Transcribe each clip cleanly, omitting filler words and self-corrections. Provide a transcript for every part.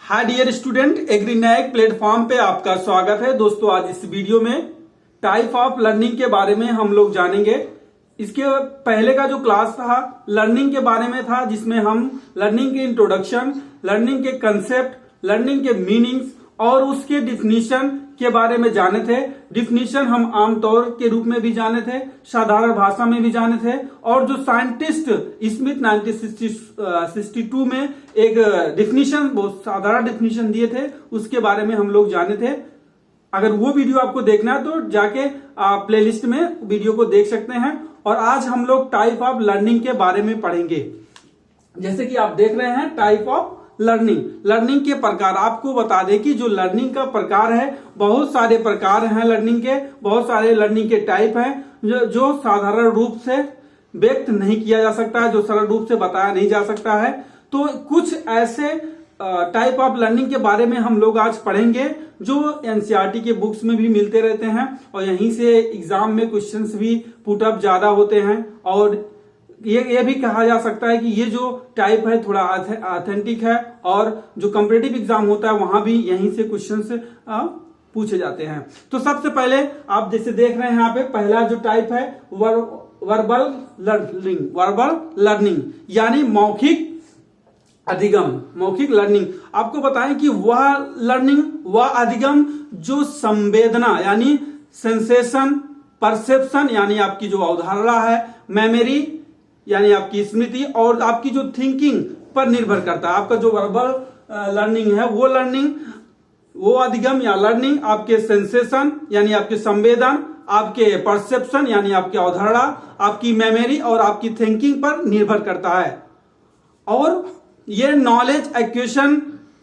Hi dear student, एग्रीनैक platform पे आपका स्वागत है। दोस्तों, आज इस वीडियो में टाइप ऑफ लर्निंग के बारे में हम लोग जानेंगे। इसके पहले का जो क्लास था लर्निंग के बारे में था, जिसमें हम लर्निंग के इंट्रोडक्शन, लर्निंग के कंसेप्ट, लर्निंग के मीनिंग्स और उसके डिफिनीशन के बारे में जाने थे। डिफिनीशन हम आमतौर के रूप में भी जाने थे, साधारण भाषा में भी जाने थे, और जो साइंटिस्ट स्मिथ 1962 में एक डिफिनीशन, बहुत साधारण डिफिनीशन दिए थे, उसके बारे में हम लोग जाने थे। अगर वो वीडियो आपको देखना है तो जाके प्लेलिस्ट में वीडियो को देख सकते हैं। और आज हम लोग टाइप ऑफ लर्निंग के बारे में पढ़ेंगे। जैसे कि आप देख रहे हैं टाइप ऑफ लर्निंग के प्रकार। आपको बता दें कि जो लर्निंग का प्रकार है, बहुत सारे प्रकार हैं लर्निंग के, बहुत सारे लर्निंग के टाइप हैं जो साधारण रूप से व्यक्त नहीं किया जा सकता है, जो सरल रूप से बताया नहीं जा सकता है। तो कुछ ऐसे टाइप ऑफ लर्निंग के बारे में हम लोग आज पढ़ेंगे जो एनसीईआरटी के बुक्स में भी मिलते रहते हैं, और यहीं से एग्जाम में क्वेश्चंस भी पुट अप ज्यादा होते हैं। और ये भी कहा जा सकता है कि ये जो टाइप है थोड़ा ऑथेंटिक है, और जो कॉम्पिटिटिव एग्जाम होता है वहां भी यहीं से क्वेश्चंस पूछे जाते हैं। तो सबसे पहले आप जैसे देख रहे हैं यहाँ पे, पहला जो टाइप है वर्बल लर्निंग यानी मौखिक अधिगम, मौखिक लर्निंग। आपको बताएं कि वह लर्निंग, वह अधिगम जो संवेदना यानी सेंसेशन, परसेप्शन यानी आपकी जो अवधारणा है, मेमोरी यानी आपकी स्मृति, और आपकी जो थिंकिंग पर निर्भर करता है। आपका जो वर्बल लर्निंग है वो लर्निंग, वो अधिगम या लर्निंग आपके सेंसेशन यानी आपके संवेदन, आपके परसेप्शन यानी आपकी अवधारणा, आपकी मेमोरी और आपकी थिंकिंग पर निर्भर करता है, और ये नॉलेज एक्विजिशन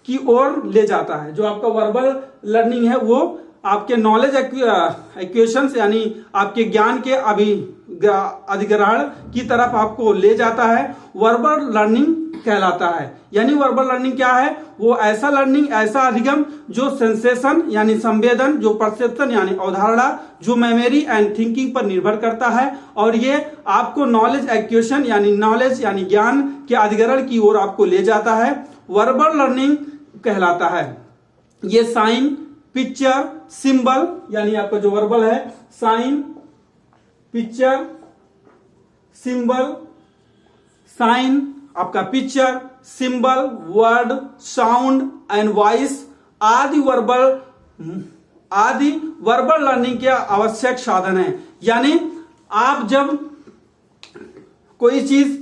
की ओर ले जाता है। जो आपका वर्बल लर्निंग है वो आपके नॉलेज एक्विजिशन यानी आपके ज्ञान के अधिग्रहण की तरफ आपको ले जाता है, वर्बल लर्निंग कहलाता है। यानी वर्बल लर्निंग क्या है? वो ऐसा लर्निंग, ऐसा अधिगम जो सेंसेशन यानी संवेदन, जो परसेप्शन यानी अवधारणा, जो मेमोरी एंड थिंकिंग पर निर्भर करता है, और ये आपको नॉलेज एक्विजिशन यानी नॉलेज यानी ज्ञान के अधिग्रहण की ओर आपको ले जाता है, वर्बल लर्निंग कहलाता है। ये साइन, पिक्चर, सिंबल यानी आपका जो वर्बल है, साइन, पिक्चर, सिंबल, साइन, आपका picture, symbol, word, sound and voice आदि वर्बल लर्निंग के आवश्यक साधन है। यानी आप जब कोई चीज,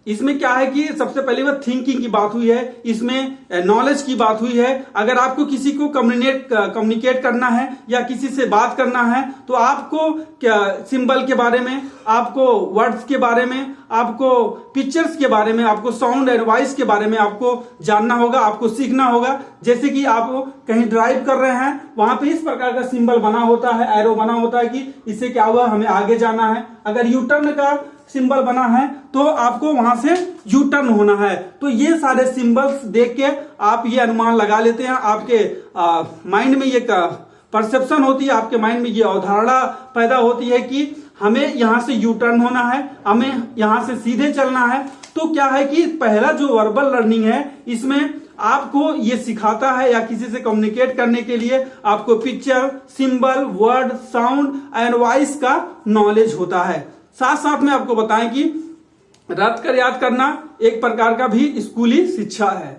इसमें क्या है कि सबसे पहले वह थिंकिंग की बात हुई है, इसमें नॉलेज की बात हुई है। अगर आपको किसी को कम्युनिकेट करना है या किसी से बात करना है तो आपको क्या सिंबल के बारे में, आपको वर्ड्स के बारे में, आपको पिक्चर्स के बारे में, आपको साउंड एंड वॉइस के बारे में आपको जानना होगा, आपको सीखना होगा। जैसे कि आप कहीं ड्राइव कर रहे हैं, वहां पे इस प्रकार का सिंबल बना होता है, एरो बना होता है कि इससे क्या हुआ, हमें आगे जाना है। अगर यू टर्न का सिंबल बना है तो आपको वहां से यू टर्न होना है। तो ये सारे सिंबल्स देख के आप ये अनुमान लगा लेते हैं, आपके माइंड में ये परसेप्शन होती है, आपके माइंड में ये अवधारणा पैदा होती है कि हमें यहां से यू टर्न होना है, हमें यहां से सीधे चलना है। तो क्या है कि पहला जो वर्बल लर्निंग है, इसमें आपको ये सिखाता है, या किसी से कम्युनिकेट करने के लिए आपको picture, symbol, word, sound and voice का नॉलेज होता है। साथ साथ में आपको बताएं कि रट कर याद करना एक प्रकार का भी स्कूली शिक्षा है।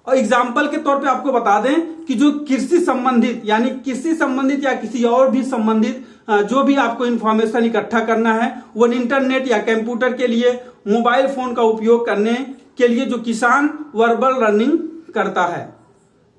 और एग्जाम्पल के तौर पे आपको बता दें कि जो कृषि संबंधित यानी कृषि संबंधित या किसी और भी संबंधित जो भी आपको इंफॉर्मेशन इकट्ठा करना है, वो इंटरनेट या कंप्यूटर के लिए, मोबाइल फोन का उपयोग करने के लिए जो किसान वर्बल लर्निंग करता है।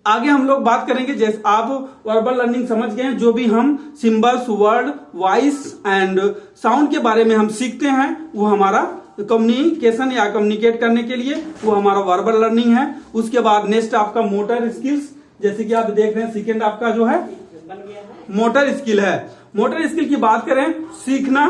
आगे हम लोग बात करेंगे, जैसे आप वर्बल लर्निंग समझ गए हैं, जो भी हम symbols, word, voice and sound के बारे में हम सीखते हैं वो हमारा कम्युनिकेशन या कम्युनिकेट करने के लिए वो हमारा वर्बल लर्निंग है। उसके बाद नेक्स्ट आपका मोटर स्किल्स, जैसे कि आप देख रहे हैं सेकेंड आपका जो है मोटर स्किल है। मोटर स्किल की बात करें, सीखना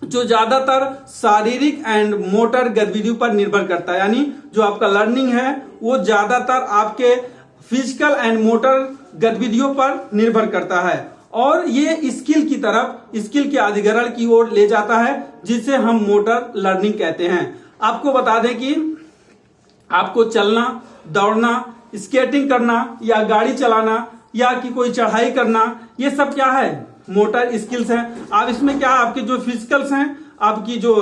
जो ज्यादातर शारीरिक एंड मोटर गतिविधियों पर निर्भर करता है। यानी जो आपका लर्निंग है वो ज्यादातर आपके फिजिकल एंड मोटर गतिविधियों पर निर्भर करता है, और ये स्किल की तरफ, स्किल के अधिग्रहण की ओर ले जाता है, जिसे हम मोटर लर्निंग कहते हैं। आपको बता दें कि आपको चलना, दौड़ना स्केटिंग करना या गाड़ी चलाना या कि कोई चढ़ाई करना, ये सब क्या है, मोटर स्किल्स हैं। आप इसमें क्या, आपके जो फिजिकल्स हैं, आपकी जो,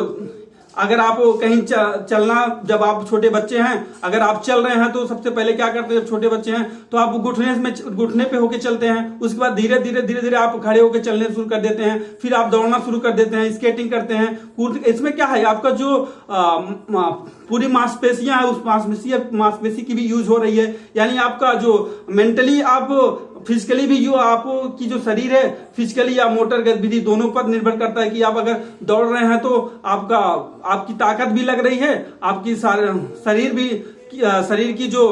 अगर आप कहीं चलना, जब आप छोटे बच्चे हैं, अगर आप चल रहे हैं तो सबसे पहले क्या करते हैं, जब छोटे बच्चे हैं तो आप घुटने पे होके चलते हैं, उसके बाद धीरे धीरे आप खड़े होके चलने शुरू कर देते हैं, फिर आप दौड़ना शुरू कर देते हैं, स्केटिंग करते हैं, कूद। इसमें क्या है, आपका जो पूरी मांसपेशियां है, उस मांसपेशी की भी यूज हो रही है, यानी आपका जो मेंटली आप फिजिकली भी, जो आपकी जो शरीर है फिजिकली या मोटर गतिविधि दोनों पर निर्भर करता है कि आप अगर दौड़ रहे हैं तो आपकी ताकत भी लग रही है, आपकी शरीर की जो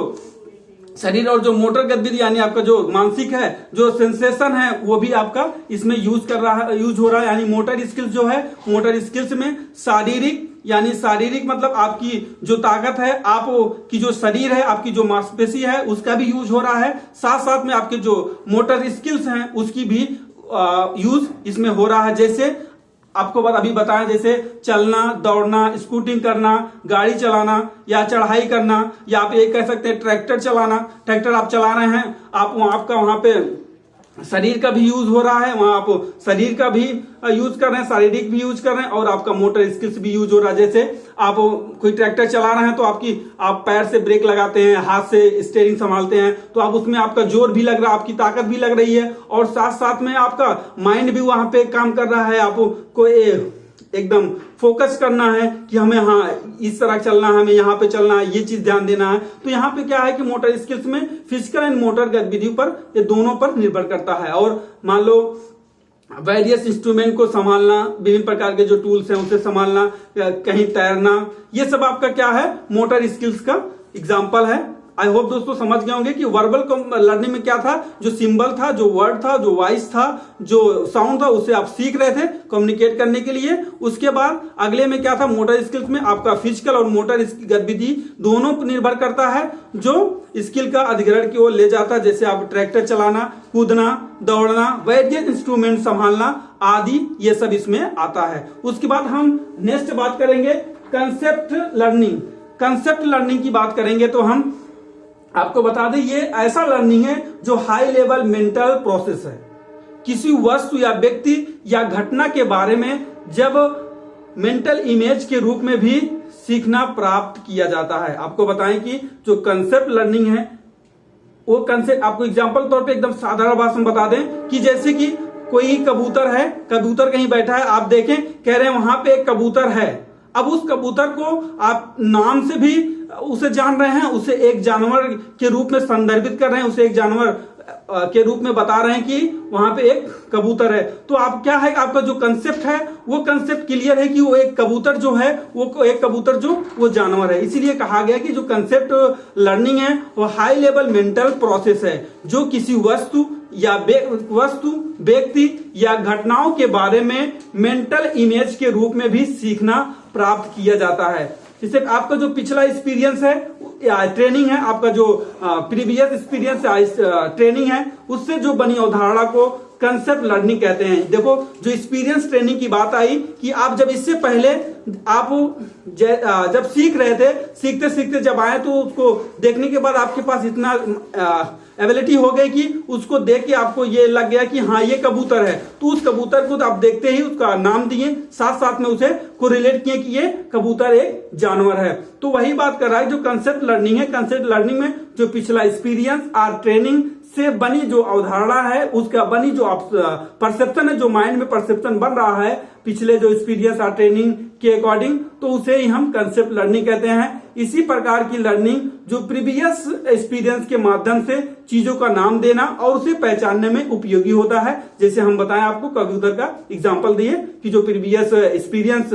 शरीर और जो मोटर गतिविधि यानी आपका जो मानसिक है, जो सेंसेशन है, वो भी आपका इसमें यूज हो रहा है। यानी मोटर स्किल्स जो है, मोटर स्किल्स में शारीरिक मतलब आपकी जो ताकत है, आप की जो शरीर है, आपकी जो मांसपेशी है, उसका भी यूज हो रहा है। साथ साथ में आपके जो मोटर स्किल्स हैं उसकी भी यूज इसमें हो रहा है। जैसे आपको अभी बताया, जैसे चलना, दौड़ना, स्कूटिंग करना, गाड़ी चलाना या चढ़ाई करना, या आप ये कह सकते हैं ट्रैक्टर चलाना। ट्रैक्टर आप चला रहे हैं, आपका वहां पे शरीर का भी यूज हो रहा है, वहां आप शरीर का भी यूज कर रहे हैं, शारीरिक भी यूज कर रहे हैं, और आपका मोटर स्किल्स भी यूज हो रहा है। जैसे आप कोई ट्रैक्टर चला रहे हैं तो आप पैर से ब्रेक लगाते हैं, हाथ से स्टीयरिंग संभालते हैं, तो आप उसमें आपका जोर भी लग रहा है, आपकी ताकत भी लग रही है, और साथ साथ में आपका माइंड भी वहां पे काम कर रहा है। आपको एकदम फोकस करना है कि हमें इस तरह चलना है, हमें यहाँ पे चलना है, ये चीज ध्यान देना है। तो यहाँ पे क्या है कि मोटर स्किल्स में फिजिकल एंड मोटर गतिविधियों पर, ये दोनों पर निर्भर करता है। और मान लो वेरियस इंस्ट्रूमेंट को संभालना, विभिन्न प्रकार के जो टूल्स हैं उसे संभालना, कहीं तैरना, ये सब आपका क्या है, मोटर स्किल्स का एग्जाम्पल है। आई होप दोस्तों समझ गए होंगे कि वर्बल लर्निंग में क्या था, जो सिंबल था, जो वर्ड था, जो वॉइस था, जो साउंड था, उसे आप सीख रहे थे कम्युनिकेट करने के लिए। उसके बाद अगले में क्या था, मोटर स्किल्स में आपका फिजिकल और मोटर गतिविधि दोनों पर निर्भर करता है, जो स्किल का अधिग्रहण की ओर ले जाता है। जैसे आप ट्रैक्टर चलाना, कूदना, दौड़ना, वेरियस इंस्ट्रूमेंट संभालना आदि, ये सब इसमें आता है। उसके बाद हम नेक्स्ट बात करेंगे कंसेप्ट लर्निंग। कंसेप्ट लर्निंग की बात करेंगे तो हम आपको बता दें, ये ऐसा लर्निंग है जो हाई लेवल मेंटल प्रोसेस है। किसी वस्तु या व्यक्ति या घटना के बारे में जब मेंटल इमेज के रूप में भी सीखना प्राप्त किया जाता है। आपको बताएं कि जो कंसेप्ट लर्निंग है, वो कंसेप्ट आपको एग्जांपल तौर पे एकदम साधारण भाषा में बता दें कि जैसे कि कोई कबूतर है, कबूतर कहीं बैठा है, आप देखें, कह रहे हैं वहां पे एक कबूतर है। अब उस कबूतर को आप नाम से भी उसे जान रहे हैं, उसे एक जानवर के रूप में संदर्भित कर रहे हैं, उसे एक जानवर के रूप में बता रहे हैं कि वहां पे एक कबूतर है। तो आप क्या है, आपका जो कंसेप्ट है वो कंसेप्ट क्लियर है कि वो एक कबूतर जो है, वो जानवर है। इसीलिए कहा गया कि जो कंसेप्ट लर्निंग है वो हाई लेवल मेंटल प्रोसेस है, जो किसी वस्तु, व्यक्ति या घटनाओं के बारे में मेंटल इमेज के रूप में भी सीखना प्राप्त किया जाता है। जैसे आपका जो पिछला एक्सपीरियंस है, ट्रेनिंग है, आपका जो प्रीवियस एक्सपीरियंस ट्रेनिंग है, उससे जो बनी अवधारणा को कंसेप्ट लर्निंग कहते हैं। देखो, जो एक्सपीरियंस ट्रेनिंग की बात आई कि आप जब इससे पहले आप जब सीख रहे थे, सीखते सीखते जब आए तो उसको देखने के बाद आपके पास इतना एबिलिटी हो गई कि उसको देख के आपको ये लग गया कि हाँ ये कबूतर है। तो उस कबूतर को आप देखते ही उसका नाम दिए, साथ साथ में उसे को रिलेट किए कि ये कबूतर एक जानवर है। तो वही बात कर रहा है जो कंसेप्ट लर्निंग है। कंसेप्ट लर्निंग में जो पिछला एक्सपीरियंस और ट्रेनिंग से बनी जो अवधारणा है, उसका बनी जो परसेप्शन है, जो माइंड में परसेप्शन बन रहा है पिछले जो एक्सपीरियंस और ट्रेनिंग के अकॉर्डिंग, तो उसे ही हम कंसेप्ट लर्निंग कहते हैं। इसी प्रकार की लर्निंग जो प्रीवियस एक्सपीरियंस के माध्यम से चीजों का नाम देना और उसे पहचानने में उपयोगी होता है। जैसे हम बताएं आपको कबूतर का एग्जांपल दिए कि जो प्रीवियस एक्सपीरियंस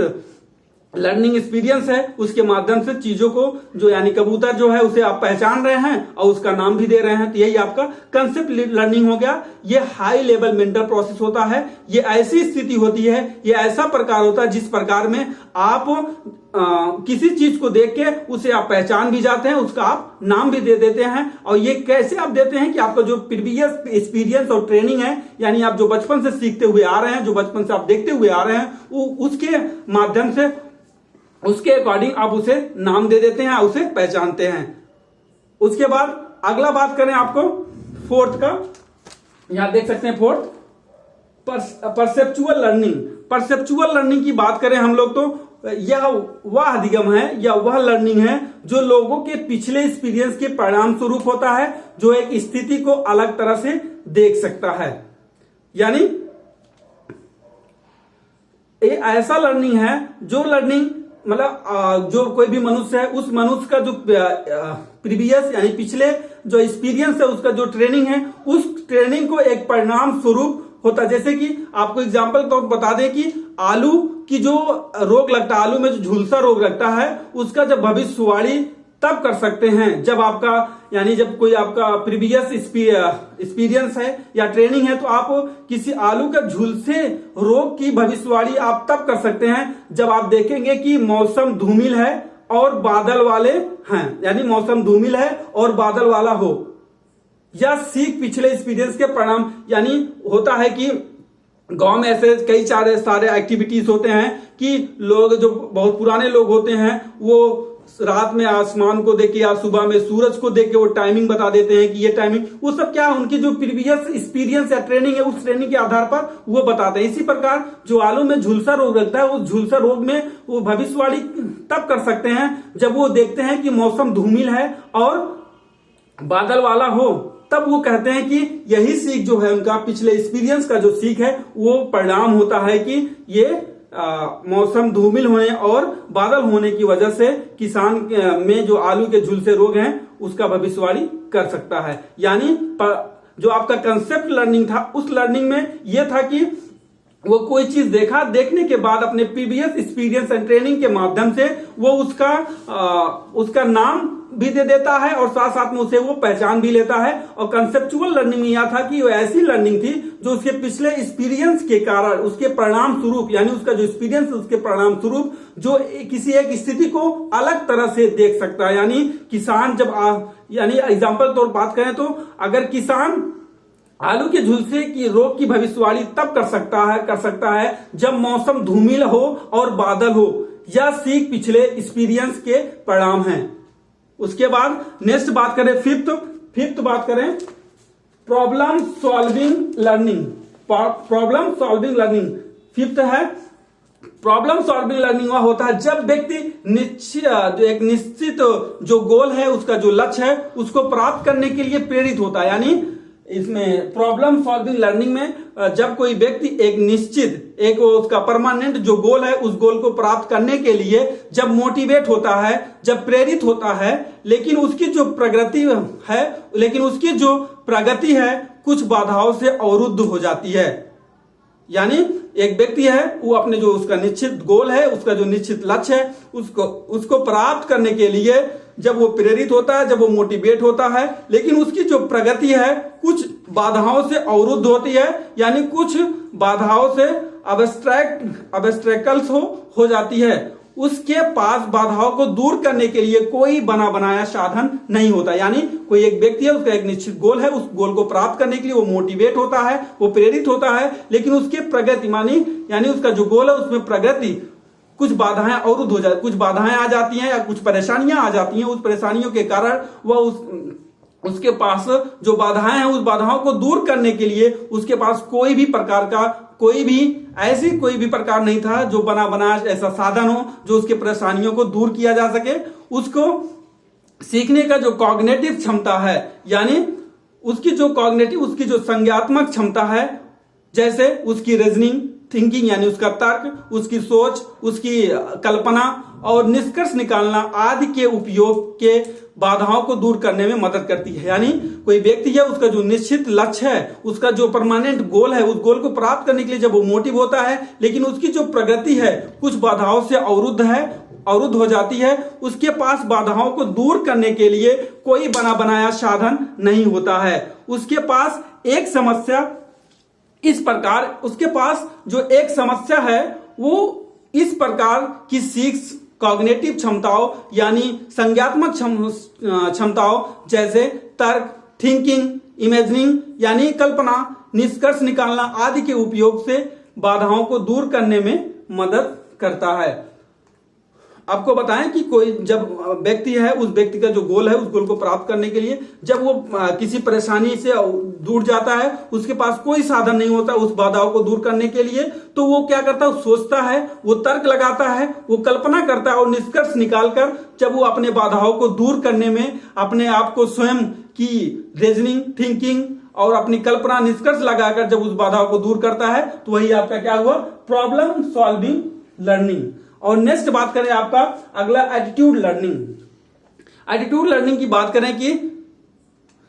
लर्निंग एक्सपीरियंस है, उसके माध्यम से चीजों को, जो यानी कबूतर जो है उसे आप पहचान रहे हैं और उसका नाम भी दे रहे हैं, तो यही आपका कंसेप्ट लर्निंग हो गया। ये हाई लेवल मेंटल प्रोसेस होता है। ये ऐसी स्थिति होती है, ये ऐसा प्रकार होता है जिस प्रकार में आप किसी चीज को देख के उसे आप पहचान भी जाते हैं, उसका आप नाम भी दे देते हैं। और ये कैसे आप देते हैं कि आपका जो प्रीवियस एक्सपीरियंस और ट्रेनिंग है, यानी आप जो बचपन से सीखते हुए आ रहे हैं, जो बचपन से आप देखते हुए आ रहे हैं, उसके माध्यम से, उसके अकॉर्डिंग आप उसे नाम दे देते हैं, उसे पहचानते हैं। उसके बाद अगला बात करें आपको फोर्थ का, यहां देख सकते हैं fourth, perceptual learning. Perceptual learning की बात करें हम लोग तो यह वह अधिगम है या वह लर्निंग है जो लोगों के पिछले एक्सपीरियंस के परिणाम स्वरूप होता है, जो एक स्थिति को अलग तरह से देख सकता है। यानी ये ऐसा लर्निंग है जो लर्निंग मतलब जो कोई भी मनुष्य है, उस मनुष्य का जो प्रीवियस यानी पिछले जो एक्सपीरियंस है, उसका जो ट्रेनिंग है, उस ट्रेनिंग को एक परिणाम स्वरूप होता है। जैसे कि आपको एग्जांपल तो बता दें कि आलू की जो रोग लगता है, आलू में जो झुलसा रोग लगता है, उसका जब भविष्यवाणी तब कर सकते हैं जब आपका यानी जब कोई आपका प्रीवियस एक्सपीरियंस है या ट्रेनिंग है, तो आप किसी आलू का झुलसे रोग की भविष्यवाणी आप तब कर सकते हैं जब आप देखेंगे कि मौसम धूमिल है और बादल वाले हैं, यानी मौसम धूमिल है और बादल वाला हो, या सीख पिछले एक्सपीरियंस के परिणाम। यानी होता है कि गांव में ऐसे कई सारे एक्टिविटीज होते हैं कि लोग जो बहुत पुराने लोग होते हैं वो रात में आसमान को देख के या सुबह में सूरज को देख के वो टाइमिंग बता देते हैं कि ये टाइमिंग, वो सब क्या उनकी जो प्रीवियस एक्सपीरियंस या ट्रेनिंग है, उस ट्रेनिंग के आधार पर वो बताते हैं। इसी प्रकार जो आलू में झुलसा रोग लगता है, उस झुलसा रोग में वो भविष्यवाणी तब कर सकते हैं जब वो देखते हैं कि मौसम धूमिल है और बादल वाला हो, तब वो कहते हैं कि यही सीख जो है उनका पिछले एक्सपीरियंस का जो सीख है वो परिणाम होता है कि ये मौसम धूमिल होने और बादल होने की वजह से किसान में जो आलू के झुलसे रोग हैं उसका भविष्यवाणी कर सकता है। यानी जो आपका कंसेप्ट लर्निंग था, उस लर्निंग में यह था कि वो कोई चीज देखा, देखने के बाद अपने प्रीवियस एक्सपीरियंस एंड ट्रेनिंग के माध्यम से वो उसका नाम भी दे देता है और साथ साथ में उसे वो पहचान भी लेता है। और कंसेप्चुअल लर्निंग में यह था कि वो ऐसी लर्निंग थी जो उसके पिछले एक्सपीरियंस के कारण उसके परिणाम स्वरूप, यानी उसका जो एक्सपीरियंस उसके परिणाम स्वरूप जो किसी एक स्थिति को अलग तरह से देख सकता है। यानी किसान जब यानी एग्जाम्पल तौर बात करें तो अगर किसान आलू के झुलसे की रोग की भविष्यवाणी तब कर सकता है जब मौसम धूमिल हो और बादल हो, या सीख पिछले एक्सपीरियंस के परिणाम हैं। उसके बाद नेक्स्ट बात करें फिफ्थ बात करें problem solving learning. Problem solving learning fifth है। प्रॉब्लम सॉल्विंग लर्निंग वह होता है जब व्यक्ति एक निश्चित जो गोल है, उसका जो लक्ष्य है, उसको प्राप्त करने के लिए प्रेरित होता है। यानी इसमें प्रॉब्लम सॉल्विंग लर्निंग में जब कोई व्यक्ति एक निश्चित एक उसका परमानेंट जो गोल है, उस गोल को प्राप्त करने के लिए जब मोटिवेट होता है, जब प्रेरित होता है, लेकिन उसकी जो प्रगति है कुछ बाधाओं से अवरुद्ध हो जाती है। यानी एक व्यक्ति है, वो अपने जो उसका निश्चित गोल है, उसका जो निश्चित लक्ष्य है, उसको प्राप्त करने के लिए जब वो प्रेरित होता है, जब वो मोटिवेट होता है, लेकिन उसकी जो प्रगति है कुछ बाधाओं से अवरुद्ध होती है। यानी कुछ बाधाओं से ऑब्स्ट्रैकल्स हो जाती है। उसके पास बाधाओं को दूर करने के लिए कोई बना बनाया साधन नहीं होता। यानी कोई एक व्यक्ति है, उसका एक निश्चित गोल है, उस गोल को प्राप्त करने के लिए वो मोटिवेट होता है, वो प्रेरित होता है, लेकिन उसके प्रगति यानी उसका जो गोल है उसमें प्रगति कुछ बाधाएं अवरुद्ध हो जाती, कुछ बाधाएं आ जाती हैं या कुछ परेशानियां आ जाती हैं। उस परेशानियों के कारण वह उसके पास जो बाधाएं हैं, उस बाधाओं को दूर करने के लिए उसके पास कोई भी प्रकार नहीं था जो बना बनाया ऐसा साधन हो जो उसके परेशानियों को दूर किया जा सके। उसको सीखने का जो कॉग्निटिव क्षमता है, यानी उसकी जो संज्ञात्मक क्षमता है, जैसे उसकी रीजनिंग थिंकिंग यानी उसका तर्क, उसकी सोच, उसकी कल्पना और निष्कर्ष निकालना आदि के उपयोग के बाधाओं को दूर करने में मदद करती है। यानी कोई व्यक्ति है, उसका जो निश्चित लक्ष्य है, उसका जो परमानेंट गोल है, उस गोल को प्राप्त करने के लिए जब वो मोटिव होता है, लेकिन उसकी जो प्रगति है कुछ बाधाओं से अवरुद्ध हो जाती है, उसके पास बाधाओं को दूर करने के लिए कोई बना बनाया साधन नहीं होता है। उसके पास जो एक समस्या है वो इस प्रकार की सीख कॉग्निटिव क्षमताओं यानी संज्ञात्मक क्षमताओं जैसे तर्क, थिंकिंग, इमेजिनिंग यानी कल्पना, निष्कर्ष निकालना आदि के उपयोग से बाधाओं को दूर करने में मदद करता है। आपको बताएं कि कोई जब व्यक्ति है, उस व्यक्ति का जो गोल है, उस गोल को प्राप्त करने के लिए जब वो किसी परेशानी से दूर जाता है, उसके पास कोई साधन नहीं होता उस बाधाओं को दूर करने के लिए, तो वो क्या करता है, सोचता है, वो तर्क लगाता है, वो कल्पना करता है और निष्कर्ष निकालकर जब वो अपने बाधाओं को दूर करने में अपने आप को स्वयं की रीजनिंग, थिंकिंग और अपनी कल्पना, निष्कर्ष लगाकर जब उस बाधाओं को दूर करता है, तो वही आपका क्या हुआ, प्रॉब्लम सॉल्विंग लर्निंग। और नेक्स्ट बात करें आपका अगला एटीट्यूड लर्निंग। एटीट्यूड लर्निंग की बात करें कि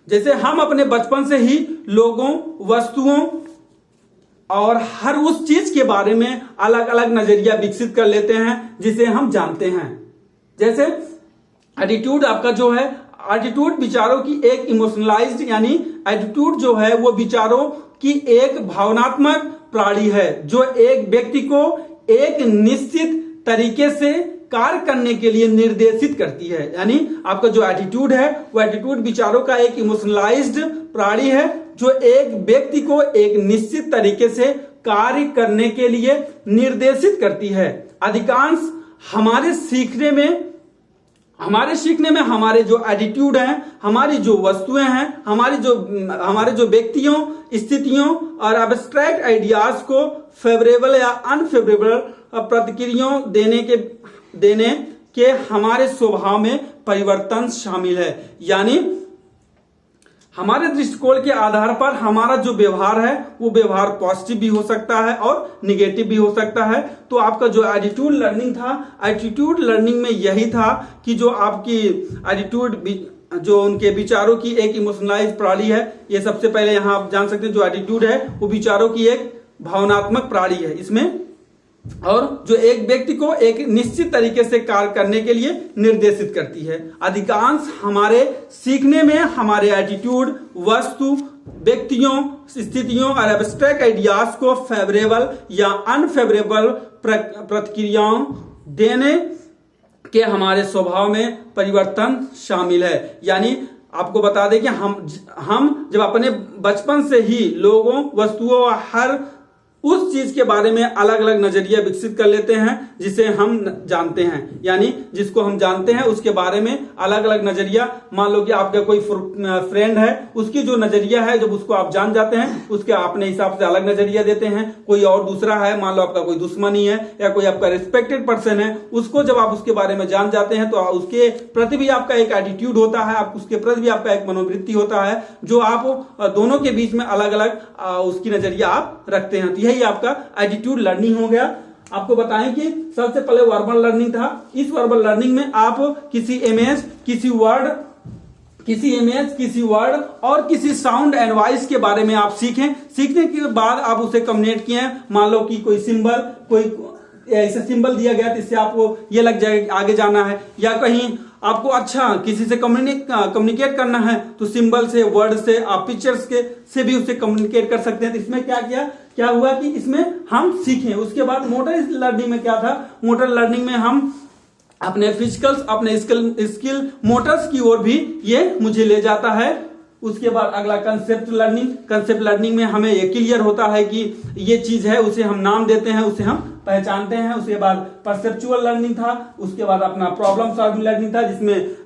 जैसे हम अपने बचपन से ही लोगों, वस्तुओं और हर उस चीज के बारे में अलग अलग नजरिया विकसित कर लेते हैं जिसे हम जानते हैं। जैसे एटीट्यूड आपका जो है, एटीट्यूड विचारों की एक इमोशनलाइज्ड, यानी एटीट्यूड जो है वो विचारों की एक भावनात्मक प्रणाली है जो एक व्यक्ति को एक निश्चित तरीके से कार्य करने के लिए निर्देशित करती है। यानी आपका जो एटीट्यूड है वो एटीट्यूड विचारों का एक इमोशनलाइज्ड प्रणाली है जो एक व्यक्ति को एक निश्चित तरीके से कार्य करने के लिए निर्देशित करती है। अधिकांश हमारे सीखने में हमारे जो एटीट्यूड हैं, हमारी जो वस्तुएं हैं, हमारे जो व्यक्तियों, स्थितियों और एब्स्ट्रैक्ट आइडियाज को फेवरेबल या अनफेवरेबल प्रतिक्रियाओं देने के हमारे स्वभाव में परिवर्तन शामिल है। यानी हमारे दृष्टिकोण के आधार पर हमारा जो व्यवहार है वो व्यवहार पॉजिटिव भी हो सकता है और निगेटिव भी हो सकता है। तो आपका जो एटीट्यूड लर्निंग था, एटीट्यूड लर्निंग में यही था कि जो आपकी एटीट्यूड, जो उनके विचारों की एक इमोशनलाइज प्रणाली है, ये सबसे पहले यहां आप जान सकते हैं जो एटीट्यूड है वो विचारों की एक भावनात्मक प्रणाली है इसमें, और जो एक व्यक्ति को एक निश्चित तरीके से कार्य करने के लिए निर्देशित करती है। अधिकांश हमारे सीखने में हमारे एटीट्यूड वस्तु, व्यक्तियों, स्थितियों और एब्स्ट्रैक्ट आइडियाज को फेवरेबल या अनफेवरेबल प्रतिक्रियाओं देने के हमारे स्वभाव में परिवर्तन शामिल है। यानी आपको बता दें कि हम जब अपने बचपन से ही लोगों, वस्तुओं और हर उस चीज के बारे में अलग अलग नजरिया विकसित कर लेते हैं जिसे हम जानते हैं। यानी जिसको हम जानते हैं उसके बारे में अलग अलग नजरिया, मान लो कि आपका कोई फ्रेंड है, उसकी जो नजरिया है जब उसको आप जान जाते हैं उसके अपने हिसाब से अलग नजरिया देते हैं। कोई और दूसरा है, मान लो आपका कोई दुश्मनी है या कोई आपका रिस्पेक्टेड पर्सन है, उसको जब आप उसके बारे में जान जाते हैं तो उसके प्रति भी आपका एक एटीट्यूड होता है, आप उसके प्रति भी आपका एक मनोवृत्ति होता है जो आप दोनों के बीच में अलग अलग उसकी नजरिया आप रखते हैं। तो यही आपका एटीट्यूड लर्निंग हो गया। आपको बताएं कि सबसे पहले वर्बल लर्निंग था। इस वर्बल लर्निंग में आप किसी इमेज, किसी वर्ड और किसी साउंड एंड वॉइस के बारे में आप सीखें। सीखने के बाद आप उसे कम्युनिकेट किए। मान लो कि कोई सिंबल, कोई ऐसा सिंबल दिया गया तो इससे आपको ये लग जाएगा आगे जाना है, या कहीं आपको अच्छा किसी से कम्युनिकेट करना है तो सिंबल से, वर्ड से, आप पिक्चर्स के से भी उससे कम्युनिकेट कर सकते हैं। तो इसमें क्या हुआ कि इसमें हम सीखें। उसके बाद मोटर लर्निंग में क्या था, मोटर लर्निंग में हम अपने फिजिकल्स, अपने स्किल मोटर्स की ओर भी ये मुझे ले जाता है। उसके बाद अगला कंसेप्ट लर्निंग में हमें ये क्लियर होता है कि ये चीज है, उसे हम नाम देते हैं, उसे हम पहचानते हैं। उसके बाद परसेप्चुअल लर्निंग था। उसके बाद अपना प्रॉब्लम सॉल्विंग लर्निंग था जिसमें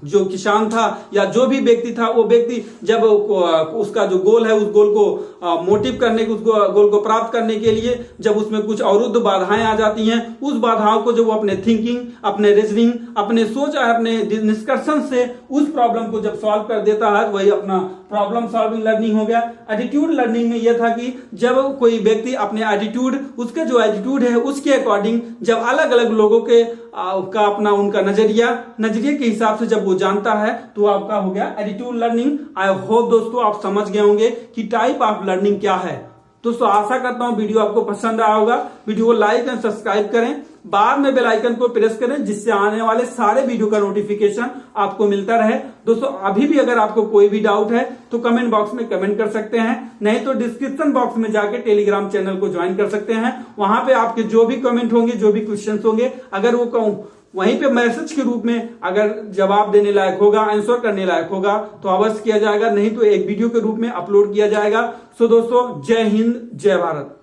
जो किसान था या जो भी व्यक्ति था, वो व्यक्ति जब उसका जो गोल है उस गोल को मोटिव करने के, उस गोल को प्राप्त करने के लिए जब उसमें कुछ अवरुद्ध बाधाएं आ जाती हैं, उस बाधाओं को जब वो अपने थिंकिंग, अपने रीजनिंग, अपने सोच और अपने निष्कर्षण से उस प्रॉब्लम को जब सॉल्व कर देता है, वही अपना प्रॉब्लम सॉल्विंग लर्निंग हो गया। एटीट्यूड लर्निंग में यह था कि जब कोई व्यक्ति अपने एटीट्यूड, उसके जो एटीट्यूड है उसके अकॉर्डिंग जब अलग अलग लोगों के का अपना उनका नजरिए के हिसाब से जब वो जानता है तो आपका हो गया एटीट्यूड लर्निंग। आई होप दोस्तों आप समझ गए होंगे कि टाइप ऑफ लर्निंग क्या है। दोस्तों आशा करता हूं वीडियो आपको पसंद आया होगा। वीडियो को लाइक एंड सब्सक्राइब करें, बाद में बेल आइकन को प्रेस करें जिससे आने वाले सारे वीडियो का नोटिफिकेशन आपको मिलता रहे। दोस्तों अभी भी अगर आपको कोई भी डाउट है तो कमेंट बॉक्स में कमेंट कर सकते हैं, नहीं तो डिस्क्रिप्शन बॉक्स में जाके टेलीग्राम चैनल को ज्वाइन कर सकते हैं। वहां पे आपके जो भी कमेंट होंगे, जो भी क्वेश्चन होंगे, अगर वो कहूं वहीं पे मैसेज के रूप में अगर जवाब देने लायक होगा, आंसर करने लायक होगा तो अवश्य किया जाएगा, नहीं तो एक वीडियो के रूप में अपलोड किया जाएगा। सो दोस्तों जय हिंद, जय भारत।